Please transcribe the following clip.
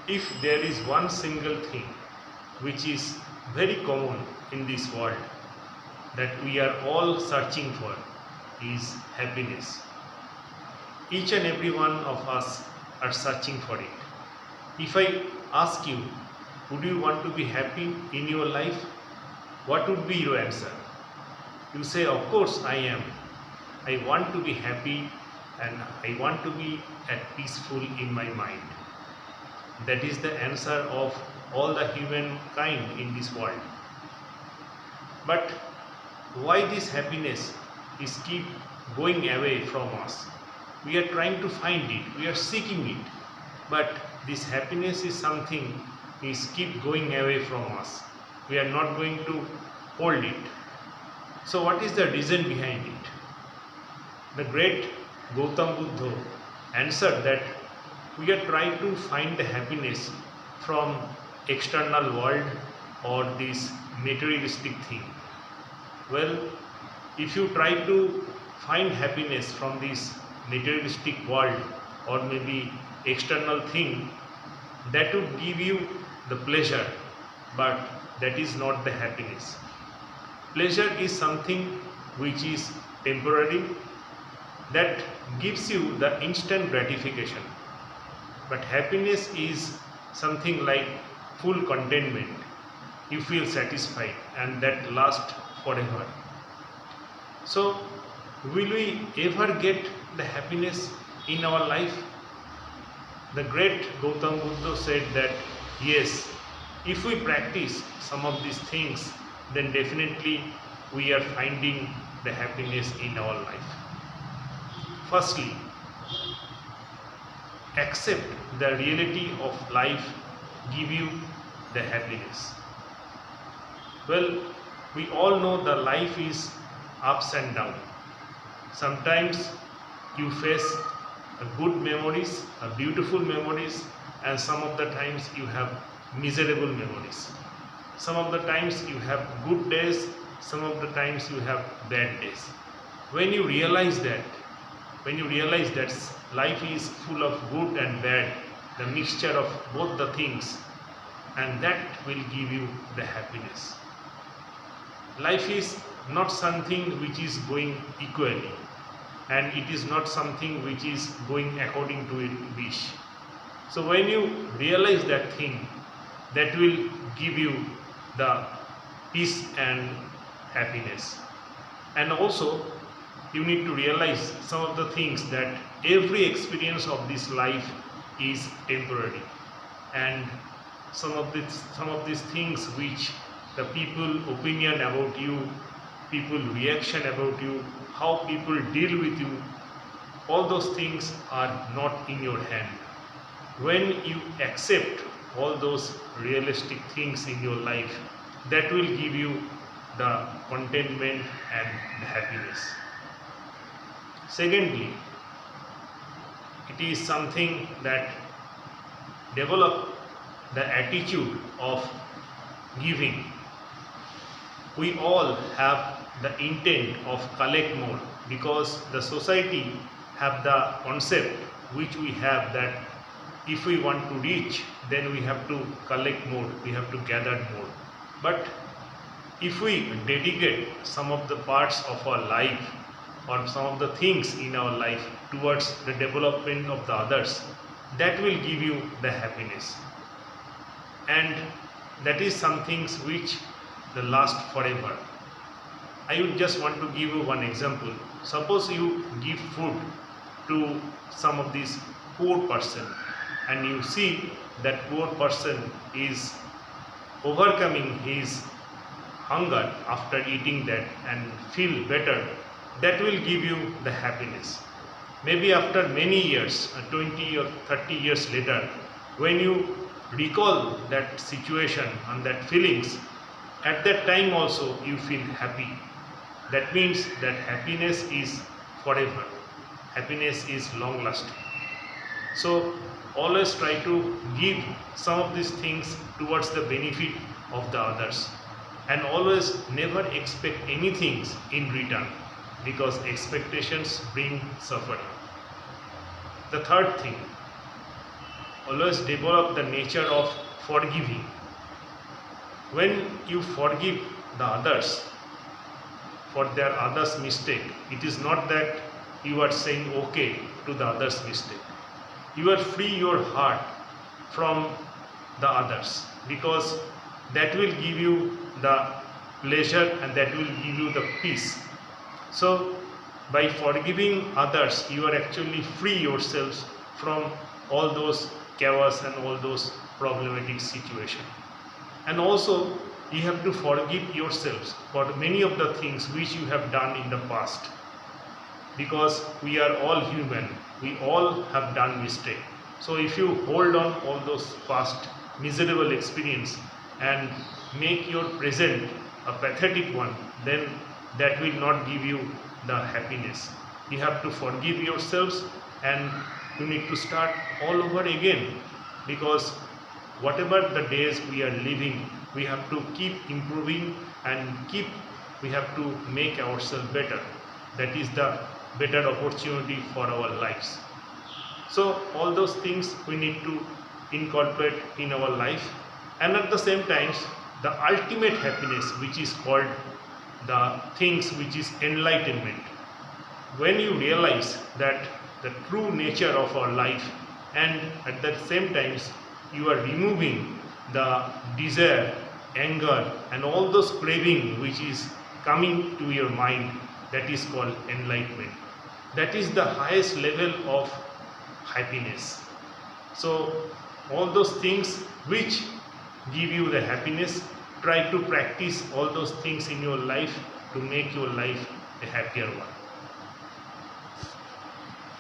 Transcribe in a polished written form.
If there is one single thing which is very common in this world that we are all searching for is happiness. Each and every one of us are searching for it. If I ask you, would you want to be happy in your life? What would be your answer? You say, of course I am. I want to be happy and I want to be at peaceful in my mind. That is the answer of all the humankind in this world. But why this happiness is keep going away from us? We are trying to find it, we are seeking it, but this happiness is something is keep going away from us. We are not going to hold it. So what is the reason behind it? The great Gautam Buddha answered that we are trying to find the happiness from external world or this materialistic thing. Well, if you try to find happiness from this materialistic world or maybe external thing, that would give you the pleasure, but that is not the happiness. Pleasure is something which is temporary, that gives you the instant gratification. But happiness is something like full contentment. You feel satisfied and that lasts forever. So, will we ever get the happiness in our life? The great Gautam Buddha said that yes, if we practice some of these things, then definitely we are finding the happiness in our life. Firstly, accept the reality of life give you the happiness. Well, we all know the life is ups and down. Sometimes you face good memories, beautiful memories, and some of the times you have miserable memories. Some of the times you have good days, some of the times you have bad days. When you realize that life is full of good and bad, the mixture of both the things, and that will give you the happiness. Life is not something which is going equally, and it is not something which is going according to your wish. So when you realize that thing, that will give you the peace and happiness. And also you need to realize some of the things, that every experience of this life is temporary, and some of these things which the people opinion about you, people reaction about you, how people deal with you, all those things are not in your hand. When you accept all those realistic things in your life, that will give you the contentment and the happiness. Secondly, it is something that develop the attitude of giving. We all have the intent of collect more, because the society have the concept which we have, that if we want to reach, then we have to collect more, we have to gather more. But if we dedicate some of the parts of our life or some of the things in our life towards the development of the others, that will give you the happiness. And that is some things which the last forever. I would just want to give you one example. Suppose you give food to some of these poor person, and you see that poor person is overcoming his hunger after eating that and feel better, that will give you the happiness. Maybe after many years, 20 or 30 years later, when you recall that situation and that feelings, at that time also you feel happy. That means that happiness is forever. Happiness is long lasting. So always try to give some of these things towards the benefit of the others, and always never expect anything in return, because expectations bring suffering. The third thing, always develop the nature of forgiving. When you forgive the others for their others' mistake, it is not that you are saying okay to the others' mistake. You are free your heart from the others, because that will give you the pleasure and that will give you the peace. So by forgiving others, you are actually free yourselves from all those chaos and all those problematic situations. And also you have to forgive yourselves for many of the things which you have done in the past, because we are all human, we all have done mistake. So if you hold on all those past miserable experience and make your present a pathetic one, then that will not give you the happiness. You have to forgive yourselves and you need to start all over again, because whatever the days we are living, we have to keep improving and we have to make ourselves better. That is the better opportunity for our lives. So all those things we need to incorporate in our life, and at the same time the ultimate happiness, which is called the things which is enlightenment. When you realize that the true nature of our life, and at the same time you are removing the desire, anger and all those craving which is coming to your mind, that is called enlightenment. That is the highest level of happiness. So all those things which give you the happiness, try to practice all those things in your life to make your life a happier one.